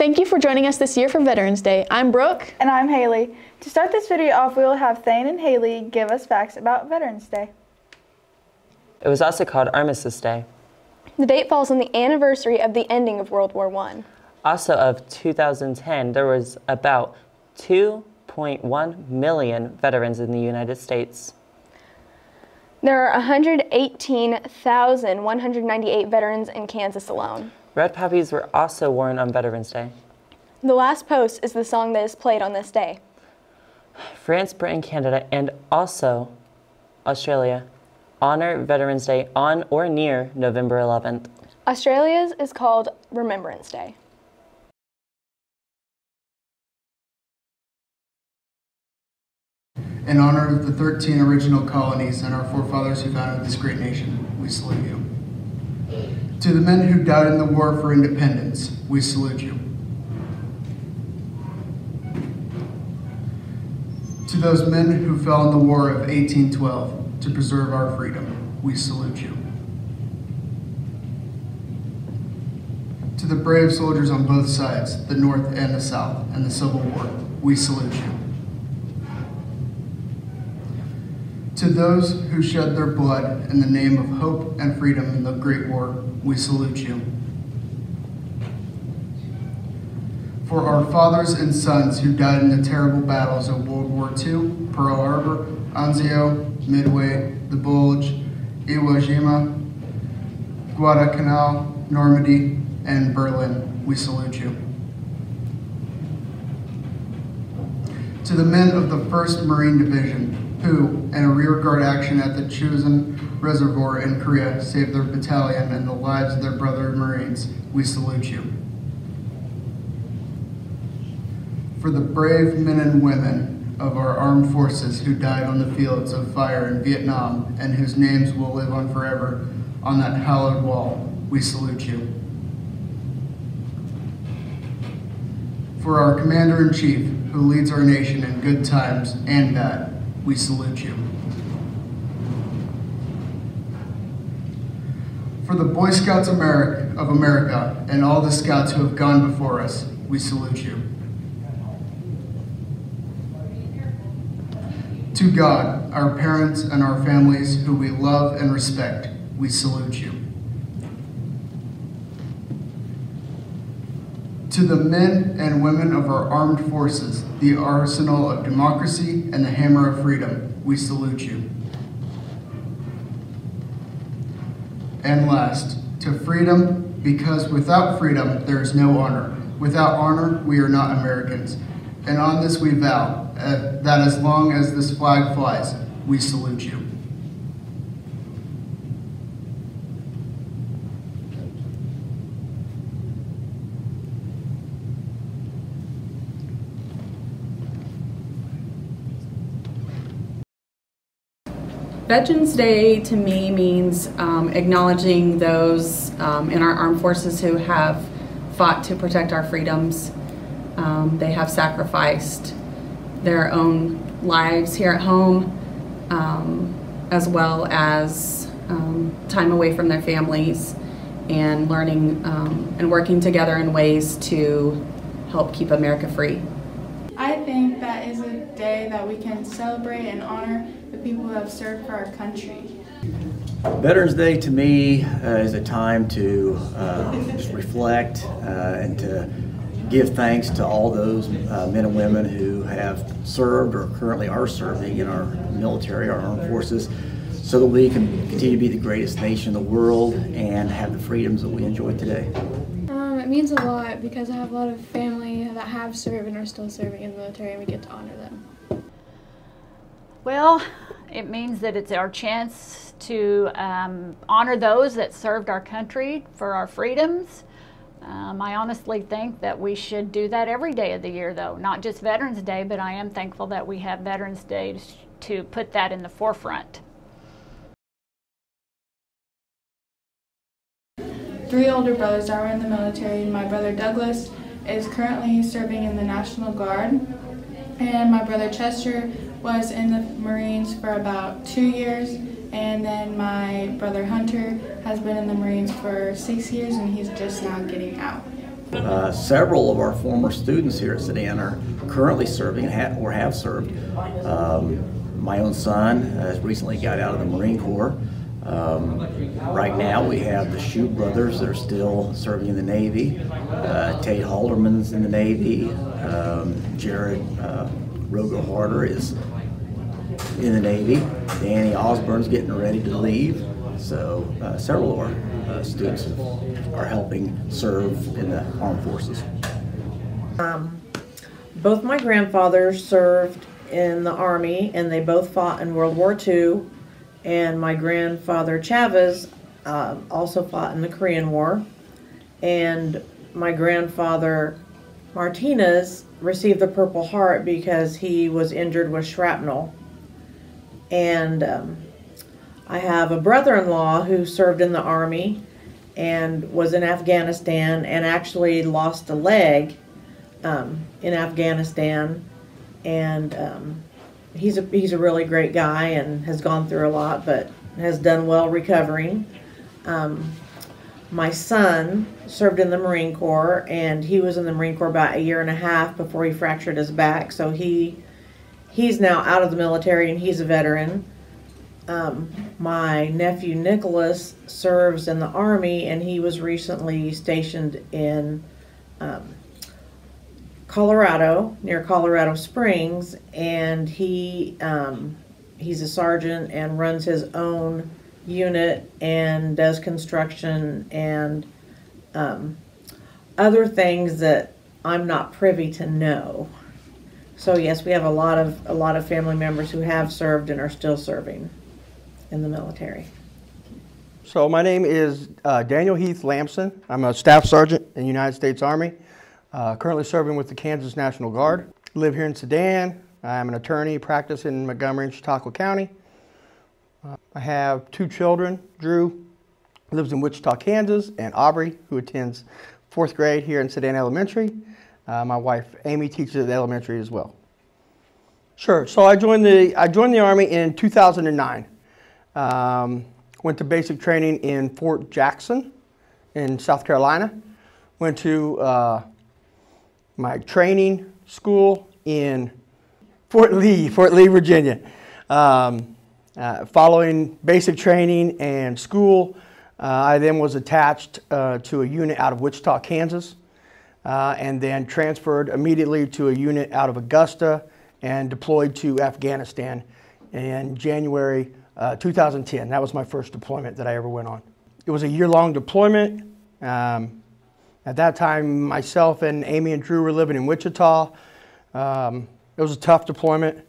Thank you for joining us this year for Veterans Day. I'm Brooke. And I'm Haley. To start this video off, we will have Thane and Haley give us facts about Veterans Day. It was also called Armistice Day. The date falls on the anniversary of the ending of World War I. Also of 2010, there was about 2.1 million veterans in the United States. There are 118,198 veterans in Kansas alone. Red poppies were also worn on Veterans Day. The last post is the song that is played on this day. France, Britain, Canada, and also Australia honor Veterans Day on or near November 11th. Australia's is called Remembrance Day. In honor of the 13 original colonies and our forefathers who founded this great nation, we salute you. To the men who died in the war for independence, we salute you. To those men who fell in the War of 1812 to preserve our freedom, we salute you. To the brave soldiers on both sides, the North and the South, and the Civil War, we salute you. To those who shed their blood in the name of hope and freedom in the Great War, we salute you. For our fathers and sons who died in the terrible battles of World War II, Pearl Harbor, Anzio, Midway, the Bulge, Iwo Jima, Guadalcanal, Normandy, and Berlin, we salute you. To the men of the 1st Marine Division, who, in a rearguard action at the Chosin Reservoir in Korea, saved their battalion and the lives of their brother Marines, we salute you. For the brave men and women of our armed forces who died on the fields of fire in Vietnam and whose names will live on forever on that hallowed wall, we salute you. For our Commander-in-Chief, who leads our nation in good times and bad, we salute you. For the Boy Scouts of America and all the Scouts who have gone before us, we salute you. To God, our parents and our families who we love and respect, we salute you. To the men and women of our armed forces, the arsenal of democracy and the hammer of freedom, we salute you. And last, to freedom, because without freedom, there is no honor. Without honor, we are not Americans. And on this we vow that as long as this flag flies, we salute you. Veterans Day to me means acknowledging those in our armed forces who have fought to protect our freedoms. They have sacrificed their own lives here at home, as well as time away from their families and learning and working together in ways to help keep America free. I think that is a day that we can celebrate and honor the people who have served for our country. Veterans Day to me is a time to just reflect and to give thanks to all those men and women who have served or currently are serving in our military, our armed forces, so that we can continue to be the greatest nation in the world and have the freedoms that we enjoy today. It means a lot because I have a lot of family that have served and are still serving in the military, and we get to honor them. Well, it means that it's our chance to honor those that served our country for our freedoms. I honestly think that we should do that every day of the year, though, not just Veterans Day, but I am thankful that we have Veterans Day to put that in the forefront. 3 older brothers that were in the military. My brother Douglas is currently serving in the National Guard, and my brother Chester was in the Marines for about 2 years, and then my brother Hunter has been in the Marines for 6 years, and he's just now getting out. Several of our former students here at Sedan are currently serving or have served. My own son has recently got out of the Marine Corps. Right now we have the Shute brothers that are still serving in the Navy. Tate Halderman's in the Navy. Jared Rogo Harder is in the Navy. Danny Osborne's getting ready to leave. So several of our students are helping serve in the armed forces. Both my grandfathers served in the Army, and they both fought in World War II. And my grandfather Chavez also fought in the Korean War. And my grandfather Martinez received the Purple Heart because he was injured with shrapnel. And I have a brother-in-law who served in the Army and was in Afghanistan and actually lost a leg in Afghanistan. And he's a really great guy and has gone through a lot, but has done well recovering. My son served in the Marine Corps, and he was in the Marine Corps about 1.5 years before he fractured his back. So he's now out of the military and he's a veteran. My nephew Nicholas serves in the Army, and he was recently stationed in Colorado, near Colorado Springs, and he's a sergeant and runs his own unit and does construction and other things that I'm not privy to know. So yes, we have a lot of family members who have served and are still serving in the military. So my name is Daniel Heath Lampson. I'm a staff sergeant in the United States Army, currently serving with the Kansas National Guard. Live here in Sedan. I'm an attorney, practice in Montgomery and Chautauqua County. I have 2 children. Drew lives in Wichita, Kansas, and Aubrey, who attends 4th grade here in Sedan Elementary. My wife Amy teaches at the elementary as well. Sure. So I joined the Army in 2009. Went to basic training in Fort Jackson in South Carolina. Went to my training school in Fort Lee, Virginia. Following basic training and school, I then was attached to a unit out of Wichita, Kansas, and then transferred immediately to a unit out of Augusta and deployed to Afghanistan in January 2010. That was my first deployment that I ever went on. It was a year-long deployment. At that time, myself and Amy and Drew were living in Wichita. It was a tough deployment.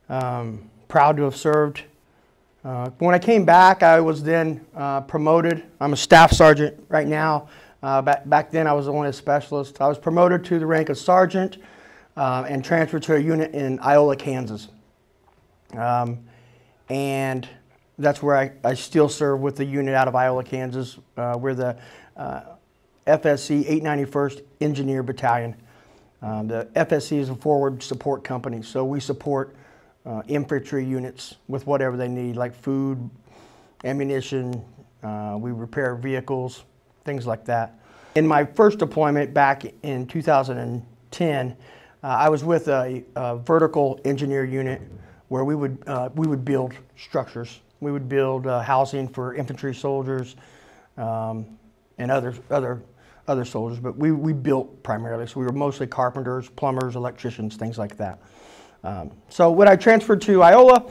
Proud to have served. When I came back, I was then promoted. I'm a staff sergeant right now. Back then, I was only a specialist. I was promoted to the rank of sergeant and transferred to a unit in Iola, Kansas. And that's where I still serve with the unit out of Iola, Kansas. We're the FSC 891st Engineer Battalion. The FSC is a forward support company, so we support infantry units with whatever they need, like food, ammunition, we repair vehicles, things like that. In my first deployment back in 2010, I was with a vertical engineer unit where we would build structures. We would build housing for infantry soldiers and other soldiers, but we built primarily. So we were mostly carpenters, plumbers, electricians, things like that. So when I transferred to Iola,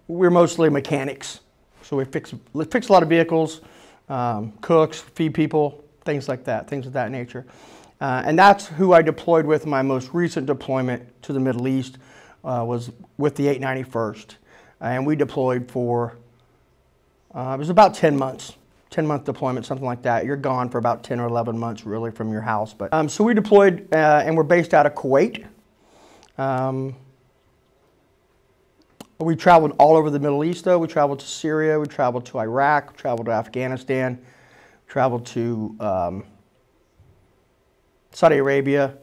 we're mostly mechanics. So we fix a lot of vehicles, cooks, feed people, things like that, things of that nature. And that's who I deployed with. My most recent deployment to the Middle East was with the 891st. And we deployed for, it was about 10 months. 10-month deployment, something like that. You're gone for about 10 or 11 months really from your house. But so we deployed and we're based out of Kuwait. We traveled all over the Middle East though. We traveled to Syria, we traveled to Iraq, traveled to Afghanistan, traveled to Saudi Arabia.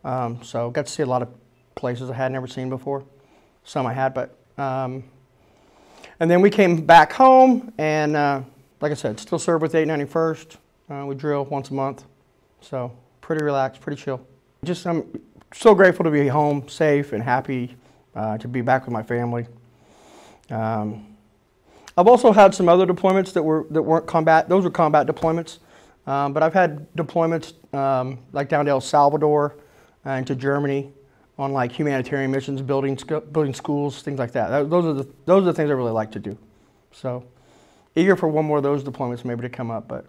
So got to see a lot of places I had never seen before. Some I had, but and then we came back home and like I said, still serve with 891st. We drill once a month, So pretty relaxed, pretty chill. Just I'm so grateful to be home, safe and happy, to be back with my family. I've also had some other deployments that weren't combat. Those were combat deployments, but I've had deployments like down to El Salvador and to Germany on like humanitarian missions, building schools, things like that. Those are the things I really like to do. So eager for one more of those deployments maybe to come up, but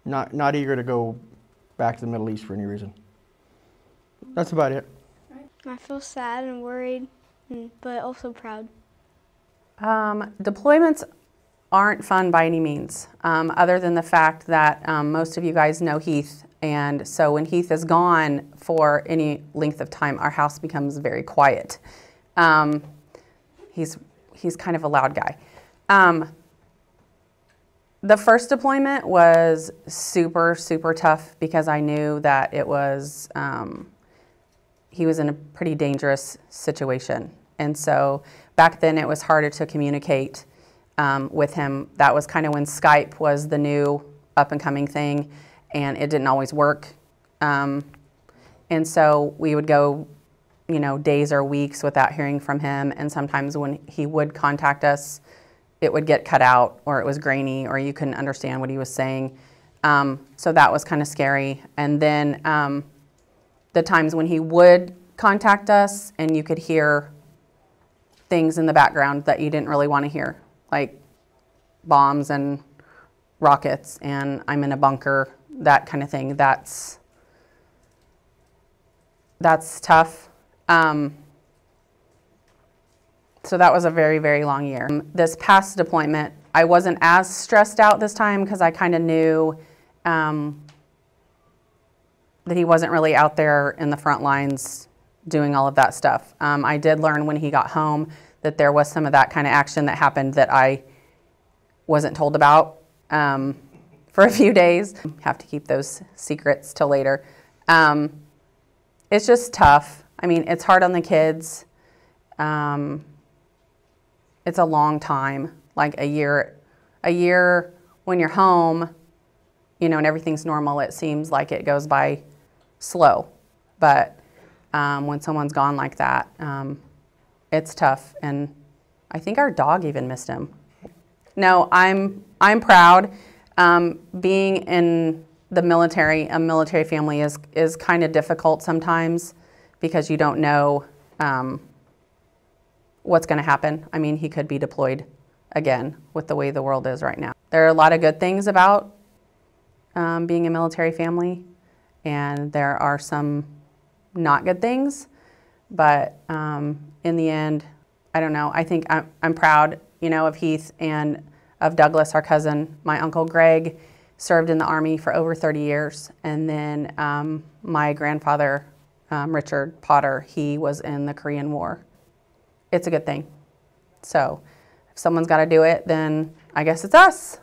not eager to go back to the Middle East for any reason. That's about it. I feel sad and worried, but also proud. Deployments aren't fun by any means, other than the fact that most of you guys know Heath, and so when Heath is gone for any length of time, our house becomes very quiet. He's kind of a loud guy. The first deployment was super, super tough because I knew that it was, he was in a pretty dangerous situation. And so back then it was harder to communicate with him. That was kind of when Skype was the new up and coming thing, and it didn't always work. And so we would go, you know, days or weeks without hearing from him. And sometimes when he would contact us, it would get cut out, or it was grainy, or you couldn't understand what he was saying. So that was kind of scary. And then the times when he would contact us and you could hear things in the background that you didn't really want to hear, like bombs and rockets and I'm in a bunker, that kind of thing. That's tough. So that was a very, very long year. This past deployment, I wasn't as stressed out this time because I kind of knew that he wasn't really out there in the front lines doing all of that stuff. I did learn when he got home that there was some of that kind of action that happened that I wasn't told about for a few days. Have to keep those secrets till later. It's just tough. I mean, it's hard on the kids. It's a long time, like a year when you're home, you know, and everything's normal, it seems like it goes by slow. But when someone's gone like that, it's tough. And I think our dog even missed him. No, I'm proud. Being in the military, a military family is kind of difficult sometimes because you don't know what's going to happen. I mean, he could be deployed again with the way the world is right now. There are a lot of good things about being a military family, and there are some not good things, but in the end, I don't know. I think I'm proud, you know, of Heath and of Douglas, our cousin. My Uncle Greg served in the Army for over 30 years, and then my grandfather, Richard Potter, he was in the Korean War. It's a good thing. So if someone's got to do it, then I guess it's us.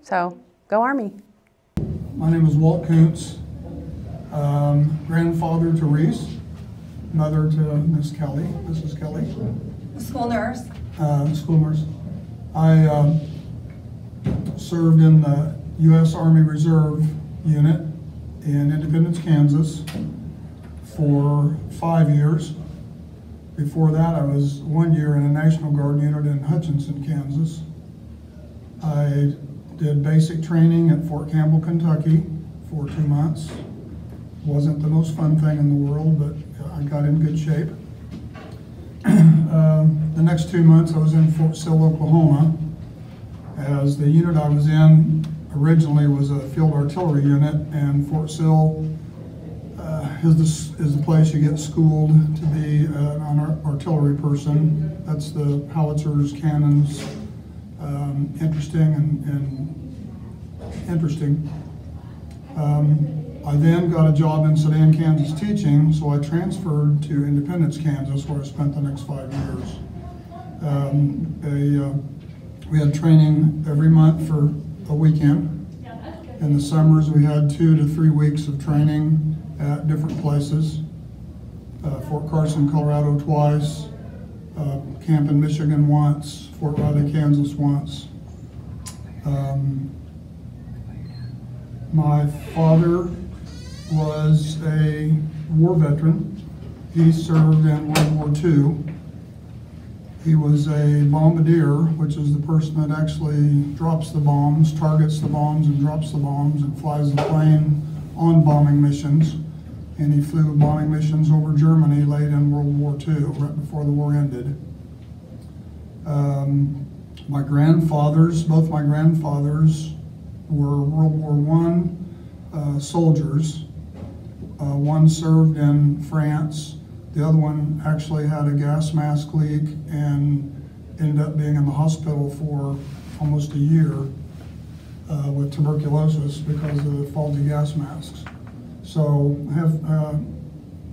So go Army. My name is Walt Kuntz, grandfather to Reese, mother to Miss Kelly, Mrs. Kelly. School nurse. School nurse. I served in the U.S. Army Reserve Unit in Independence, Kansas for 5 years. Before that, I was 1 year in a National Guard unit in Hutchinson, Kansas. I did basic training at Fort Campbell, Kentucky for 2 months. Wasn't the most fun thing in the world, but I got in good shape. The next 2 months, I was in Fort Sill, Oklahoma, as the unit I was in originally was a field artillery unit, and Fort Sill is the place you get schooled to be an artillery person. That's the howitzers, cannons, interesting and interesting. I then got a job in Sedan, Kansas teaching, so I transferred to Independence, Kansas, where I spent the next 5 years. We had training every month for a weekend. In the summers, we had 2 to 3 weeks of training at different places. Fort Carson, Colorado twice, Camp in Michigan once, Fort Riley, Kansas once. My father was a war veteran. He served in World War II. He was a bombardier, which is the person that actually drops the bombs, targets the bombs and drops the bombs and flies the plane on bombing missions. And he flew bombing missions over Germany late in World War II, right before the war ended. My grandfathers, both my grandfathers were World War I soldiers. One served in France. The other one actually had a gas mask leak and ended up being in the hospital for almost a year with tuberculosis because of the faulty gas masks. So I have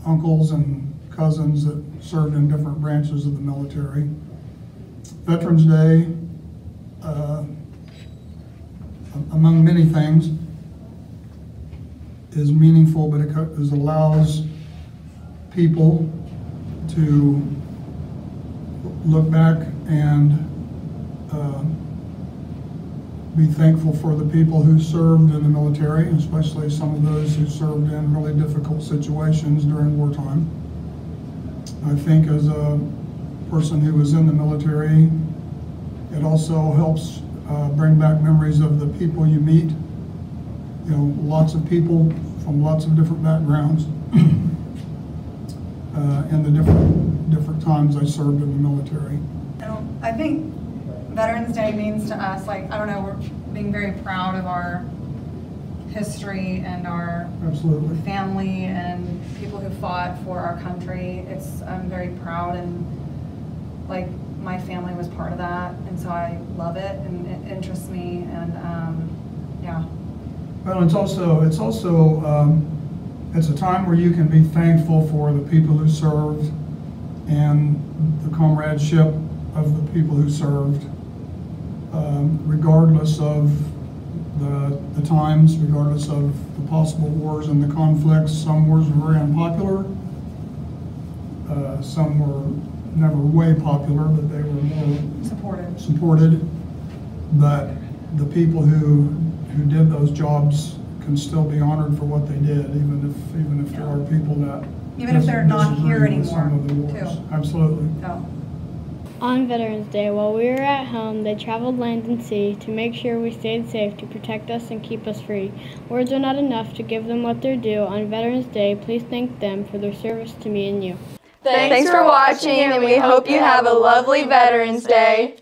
uncles and cousins that served in different branches of the military. Veterans Day, among many things, is meaningful, but it allows people to look back and be thankful for the people who served in the military, especially some of those who served in really difficult situations during wartime. I think as a person who was in the military, it also helps bring back memories of the people you meet. You know, lots of people from lots of different backgrounds in the different times I served in the military. I think Veterans Day means to us, like, I don't know, we're being very proud of our history and our Absolutely. Family and people who fought for our country. I'm very proud, and like my family was part of that, and so I love it and it interests me, and yeah. Well, it's a time where you can be thankful for the people who served and the comradeship of the people who served, regardless of the times, regardless of the possible wars and the conflicts. Some wars were very unpopular. Some were never way popular, but they were more supported. But the people who did those jobs can still be honored for what they did, even if there are people that even if they're not here anymore, too. Absolutely. Oh. On Veterans Day, while we were at home, they traveled land and sea to make sure we stayed safe, to protect us and keep us free. Words are not enough to give them what they're due. On Veterans Day, please thank them for their service to me and you. Thanks for watching, and we hope you have a lovely Veterans Day.